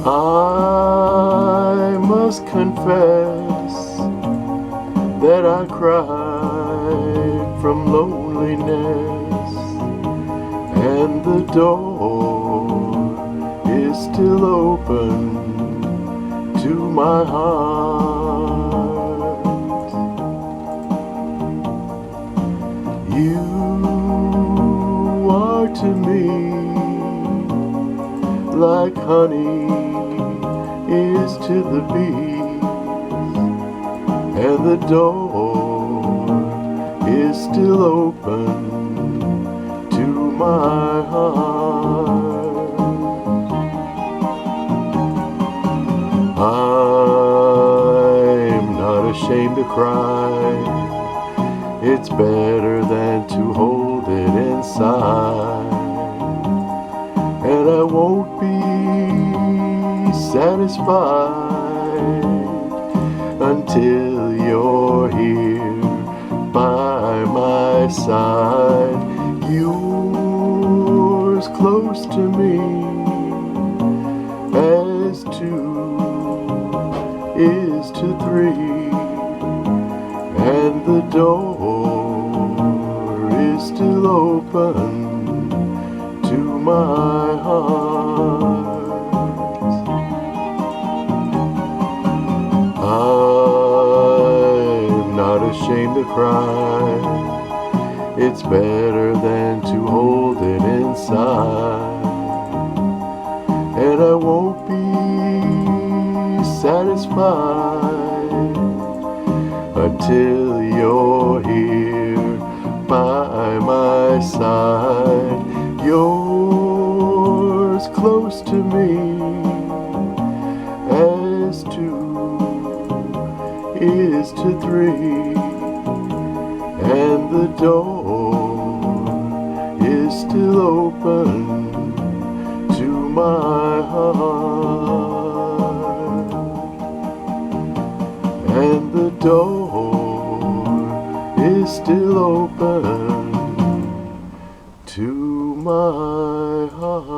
I must confess that I cried from loneliness, and the door is still open to my heart. You are to me like honey is to the bees, and the door is still open to my heart. I'm not ashamed to cry. It's better than to hold it inside. And I won't be satisfied until you're here by my side. Yours close to me as two is to three, and the door is still open to my heart. I'm not ashamed to cry. It's better than to hold it inside. And I won't be satisfied until you're here by my side. Yours close to me as two is to three, and the door is still open to my heart. And the door is still open to my heart.